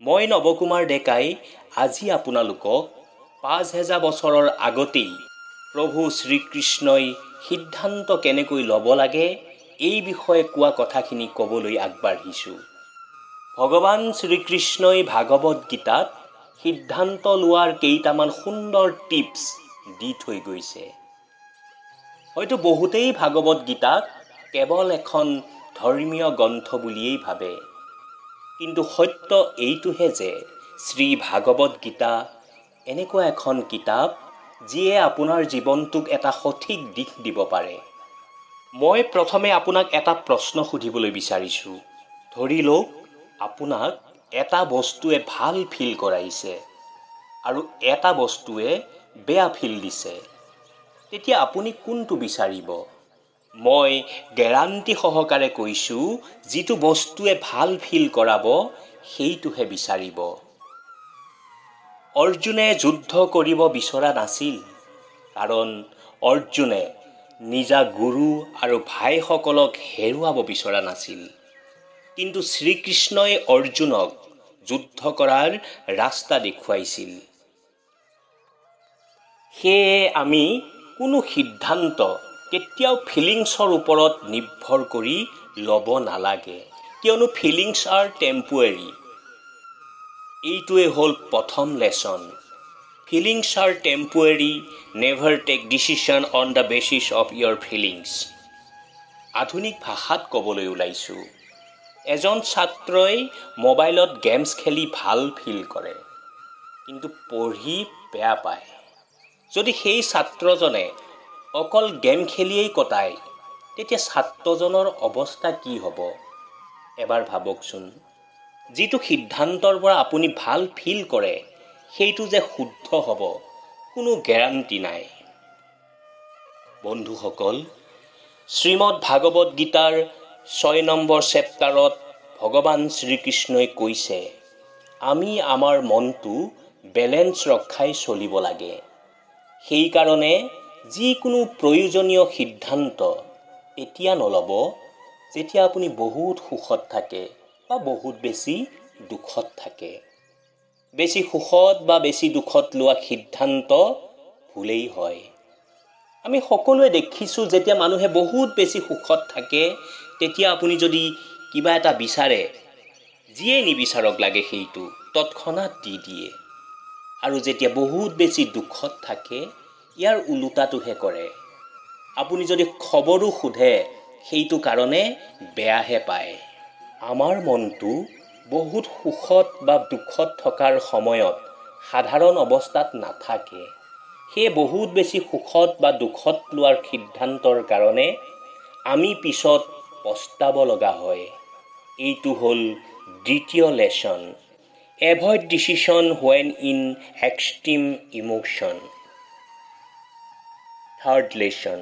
মই নৱকুমাৰ ডেকাই আজি আপোনালোকক ৫০০০ বছৰৰ আগতেই প্ৰভু শ্ৰীকৃষ্ণই সিদ্ধান্ত কেনেকৈ ল'ব লাগে এই বিষয়ে কোৱা কথাখিনি ক'বলৈ আগবাঢ়িছোঁ। ভগৱান শ্ৰীকৃষ্ণই ভাগৱত গীতাত সিদ্ধান্ত লোৱাৰ কেইটামান সুন্দৰ টিপছ দি থৈ গৈছে। হয়তো বহুতেই ভাগৱত গীতাক কেৱল এখন ধৰ্মীয় গ্ৰন্থ বুলিয়েই ভাবে, কিন্তু সত্য এইটোহে যে শ্ৰী ভাগৱত গীতা এনেকুৱা এখন কিতাপ যিয়ে আপোনাৰ জীৱনটোক এটা সঠিক দিশ দিব পাৰে। মই প্ৰথমে আপোনাক এটা প্ৰশ্ন সুধিবলৈ বিচাৰিছোঁ। ধৰি লওক আপোনাক এটা বস্তুৱে ভাল ফিল কৰাইছে আৰু এটা বস্তুৱে বেয়া ফিল দিছে, তেতিয়া আপুনি কোনটো বিচাৰিব? মই গেৰাণ্টি সহকাৰে কৈছোঁ, যিটো বস্তুৱে ভাল ফিল কৰাব সেইটোহে বিচাৰিব। অৰ্জুনে যুদ্ধ কৰিব বিচৰা নাছিল, কাৰণ অৰ্জুনে নিজা গুৰু আৰু ভাইসকলক হেৰুৱাব বিচৰা নাছিল। কিন্তু শ্ৰীকৃষ্ণই অৰ্জুনক যুদ্ধ কৰাৰ ৰাস্তা দেখুৱাইছিল। সেয়ে আমি কোনো সিদ্ধান্ত কেতিয়াও ফিলিংছৰ ওপৰত নিৰ্ভৰ কৰি ল'ব নালাগে, কিয়নো ফিলিংছ আৰ টেম্পোৰেৰী। এইটোৱে হ'ল প্ৰথম lesson. Feelings are temporary, never take decision on the basis of your feelings. আধুনিক ভাষাত ক'বলৈ ওলাইছোঁ, এজন ছাত্ৰই মোবাইলত গেমছ খেলি ভাল ফিল কৰে, কিন্তু পঢ়ি বেয়া পায়। যদি সেই ছাত্ৰজনে অকল গেম খেলিয়েই কটায়, তেতিয়া ছাত্ৰজনৰ অৱস্থা কি হ'ব? এবাৰ ভাবকচোন। যিটো সিদ্ধান্তৰ পৰা আপুনি ভাল ফিল কৰে সেইটো যে শুদ্ধ হ'ব কোনো গেৰাণ্টি নাই। বন্ধুসকল, শ্ৰীমদ ভাগৱত গীতাৰ ৬ নম্বৰ চেপ্টাৰত ভগৱান শ্ৰীকৃষ্ণই কৈছে, আমি আমাৰ মনটো বেলেঞ্চ ৰখাই চলিব লাগে। সেইকাৰণে যিকোনো প্ৰয়োজনীয় সিদ্ধান্ত এতিয়া নল'ব যেতিয়া আপুনি বহুত সুখত থাকে বা বহুত বেছি দুখত থাকে। বেছি সুখত বা বেছি দুখত লোৱা সিদ্ধান্ত ভুলেই হয়। আমি সকলোৱে দেখিছোঁ, যেতিয়া মানুহে বহুত বেছি সুখত থাকে তেতিয়া আপুনি যদি কিবা এটা বিচাৰে, যিয়ে নিবিচাৰক লাগে সেইটো তৎক্ষণাত দি দিয়ে। আৰু যেতিয়া বহুত বেছি দুখত থাকে ইয়াৰ ওলোটাটোহে কৰে। আপুনি যদি খবৰো সোধে সেইটো কাৰণে বেয়াহে পায়। আমাৰ মনটো বহুত সুখত বা দুখত থকাৰ সময়ত সাধাৰণ অৱস্থাত নাথাকে। সেয়ে বহুত বেছি সুখত বা দুখত লোৱাৰ সিদ্ধান্তৰ কাৰণে আমি পিছত পস্তাব লগা হয়। এইটো হ'ল দ্বিতীয় lesson. Avoid decision when in extreme emotion. Third lesson.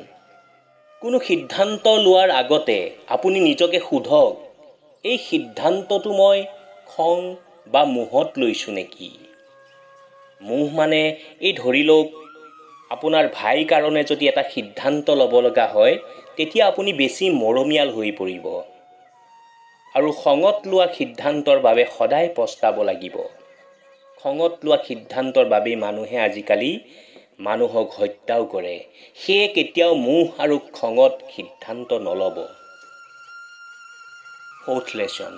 কোনো সিদ্ধান্ত লোৱাৰ আগতে আপুনি নিজকে সোধক, এই সিদ্ধান্তটো মই খং বা মোহত লৈছোঁ নেকি? মোহ মানে এই ধৰি লওক আপোনাৰ ভাইৰ কাৰণে যদি এটা সিদ্ধান্ত ল'ব লগা হয়, তেতিয়া আপুনি বেছি মৰমীয়াল হৈ পৰিব আৰু খঙত লোৱা সিদ্ধান্তৰ বাবে সদায় পস্তাব লাগিব। খঙত লোৱা সিদ্ধান্তৰ বাবেই মানুহে আজিকালি মানুহক হত্যাও কৰে। সেয়ে কেতিয়াও মোহ আৰু খঙত সিদ্ধান্ত নল'ব। Fourth lesson.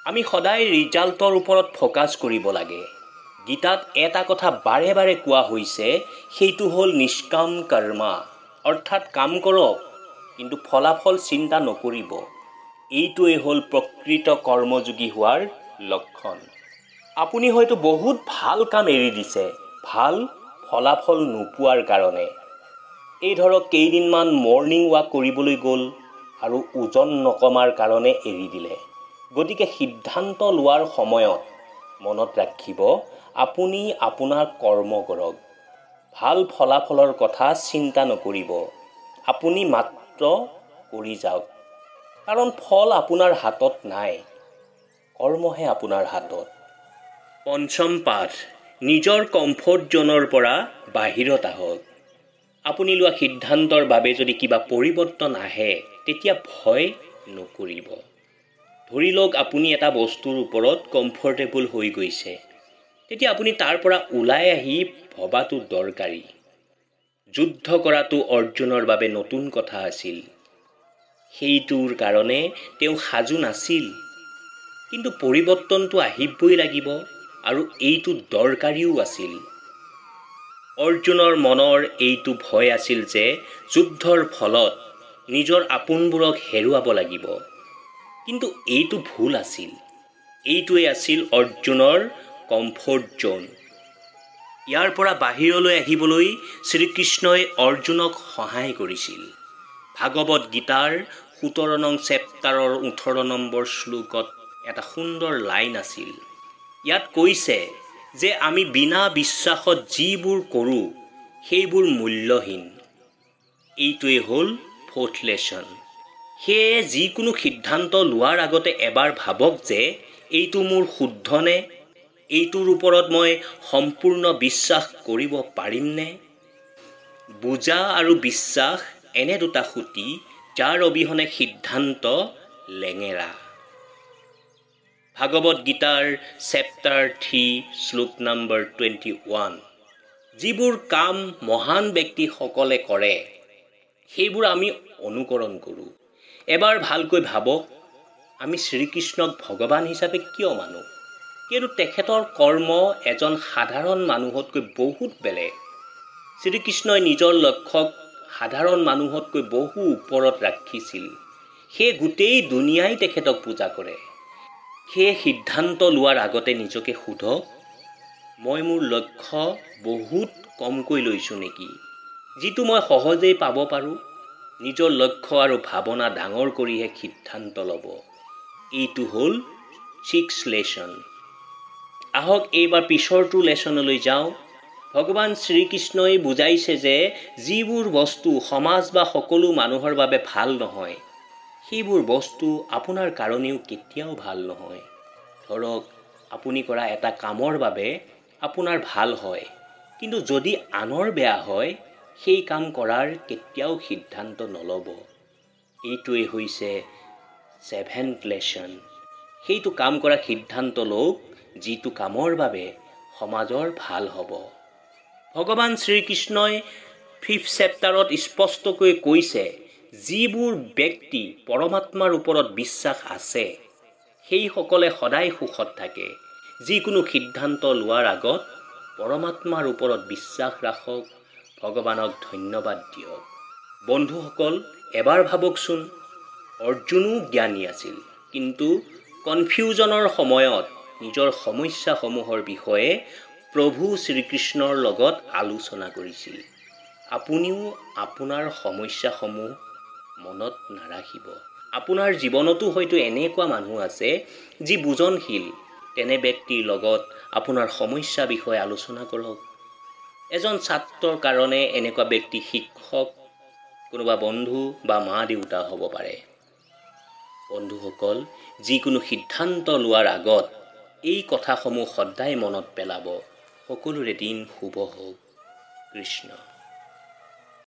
আমি সদায় ৰিজাল্টৰ ওপৰত ফ'কাছ কৰিব লাগে। গীতাত এটা কথা বাৰে বাৰে কোৱা হৈছে, সেইটো হ'ল নিষ্কাম কৰ্মা, অৰ্থাৎ কাম কৰক কিন্তু ফলাফল চিন্তা নকৰিব। এইটোৱে হ'ল প্ৰকৃত কৰ্মযোগী হোৱাৰ লক্ষণ। আপুনি হয়তো বহুত ভাল কাম এৰি দিছে ভাল ফলাফল নোপোৱাৰ কাৰণে। এই ধৰক কেইদিনমান মৰ্ণিং ৱাক কৰিবলৈ গ'ল আৰু ওজন নকমাৰ কাৰণে এৰি দিলে। গতিকে সিদ্ধান্ত লোৱাৰ সময়ত মনত ৰাখিব, আপুনি আপোনাৰ কৰ্ম কৰক। ভাল ফলাফলৰ কথা চিন্তা নকৰিব। আপুনি মাত্ৰ কৰি যাওক, কাৰণ ফল আপোনাৰ হাতত নাই, কৰ্মহে আপোনাৰ হাতত। পঞ্চম পাঠ। নিজৰ কমফৰ্ট জ'নৰ পৰা বাহিৰত আহক। আপুনি লোৱা সিদ্ধান্তৰ বাবে যদি কিবা পৰিৱৰ্তন আহে তেতিয়া ভয় নকৰিব। ধৰি লওক আপুনি এটা বস্তুৰ ওপৰত কমফৰ্টেবল হৈ গৈছে, তেতিয়া আপুনি তাৰ পৰা ওলাই আহি ভবাটো দৰকাৰী। যুদ্ধ কৰাটো অৰ্জুনৰ বাবে নতুন কথা আছিল। সেইটোৰ কাৰণে তেওঁ সাজু নাছিল, কিন্তু পৰিৱৰ্তনটো আহিবই লাগিব আৰু এইটো দৰকাৰীও আছিল। অৰ্জুনৰ মনৰ এইটো ভয় আছিল যে যুদ্ধৰ ফলত নিজৰ আপোনবোৰক হেৰুৱাব লাগিব, কিন্তু এইটো ভুল আছিল। এইটোৱে আছিল অৰ্জুনৰ কমফৰ্ট জ'ন। ইয়াৰ পৰা বাহিৰলৈ আহিবলৈ শ্ৰীকৃষ্ণই অৰ্জুনক সহায় কৰিছিল। ভাগৱত গীতাৰ 17 নং চেপ্টাৰৰ 18 নম্বৰ শ্লোকত এটা সুন্দৰ লাইন আছিল। ইয়াত কৈছে যে আমি বিনা বিশ্বাসত যিবোৰ কৰোঁ সেইবোৰ মূল্যহীন। এইটোৱে হ'ল ফ'ৰ্থ লেছন। সেয়ে যিকোনো সিদ্ধান্ত লোৱাৰ আগতে এবাৰ ভাবক যে এইটো মোৰ শুদ্ধনে, এইটোৰ ওপৰত মই সম্পূৰ্ণ বিশ্বাস কৰিব পাৰিমনে। বুজা আৰু বিশ্বাস এনে দুটা খুঁটি যাৰ অবিহনে সিদ্ধান্ত লেঙেৰা। ভাগৱত গীতাৰ চেপ্টাৰ 3 শ্লোক নম্বৰ 21। যিবোৰ কাম মহান ব্যক্তিসকলে কৰে সেইবোৰ আমি অনুকৰণ কৰোঁ। এবাৰ ভালকৈ ভাবক, আমি শ্ৰীকৃষ্ণক ভগৱান হিচাপে কিয় মানো? কিন্তু তেখেতৰ কৰ্ম এজন সাধাৰণ মানুহতকৈ বহুত বেলেগ। শ্ৰীকৃষ্ণই নিজৰ লক্ষ্যক সাধাৰণ মানুহতকৈ বহু ওপৰত ৰাখিছিল। সেয়ে গোটেই দুনিয়াই তেখেতক পূজা কৰে। সেয়ে সিদ্ধান্ত লোৱাৰ আগতে নিজকে সোধক, মই মোৰ লক্ষ্য বহুত কমকৈ লৈছোঁ নেকি, যিটো মই সহজেই পাব পাৰোঁ। নিজৰ লক্ষ্য আৰু ভাৱনা ডাঙৰ কৰিহে সিদ্ধান্ত ল'ব। এইটো হ'ল 6th লেছন। আহক এইবাৰ পিছৰটো লেছনলৈ যাওঁ। ভগৱান শ্ৰীকৃষ্ণই বুজাইছে যে যিবোৰ বস্তু সমাজ বা সকলো মানুহৰ বাবে ভাল নহয়, সেইবোৰ বস্তু আপোনাৰ কাৰণেও কেতিয়াও ভাল নহয়। ধৰক, আপুনি কৰা এটা কামৰ বাবে আপোনাৰ ভাল হয়, কিন্তু যদি আনৰ বেয়া হয়, সেই কাম কৰাৰ কেতিয়াও সিদ্ধান্ত নল'ব। এইটোৱে হৈছে 7th লেছন। সেইটো কাম কৰাৰ সিদ্ধান্ত লওক যিটো কামৰ বাবে সমাজৰ ভাল হ'ব। ভগৱান শ্ৰীকৃষ্ণই 5th চেপ্টাৰত স্পষ্টকৈ কৈছে, যিবোৰ ব্যক্তি পৰমাত্মাৰ ওপৰত বিশ্বাস আছে সেইসকলে সদায় সুখত থাকে। যিকোনো সিদ্ধান্ত লোৱাৰ আগত পৰমাত্মাৰ ওপৰত বিশ্বাস ৰাখক, ভগৱানক ধন্যবাদ দিয়ক। বন্ধুসকল, এবাৰ ভাবকচোন, অৰ্জুনো জ্ঞানী আছিল, কিন্তু কনফিউজনৰ সময়ত নিজৰ সমস্যাসমূহৰ বিষয়ে প্ৰভু শ্ৰীকৃষ্ণৰ লগত আলোচনা কৰিছিল। আপুনিও আপোনাৰ সমস্যাসমূহ মনত নাৰাখিব। আপোনাৰ জীৱনতো হয়তো এনেকুৱা মানুহ আছে যি বুজনশীল। তেনে ব্যক্তিৰ লগত আপোনাৰ সমস্যা বিষয়ে আলোচনা কৰক। এজন ছাত্ৰৰ কাৰণে এনেকুৱা ব্যক্তি শিক্ষক, কোনোবা বন্ধু বা মা দেউতা হ'ব পাৰে। বন্ধুসকল, যিকোনো সিদ্ধান্ত লোৱাৰ আগত এই কথাসমূহ সদায় মনত পেলাব। সকলোৰে দিন শুভ হওক। কৃষ্ণ।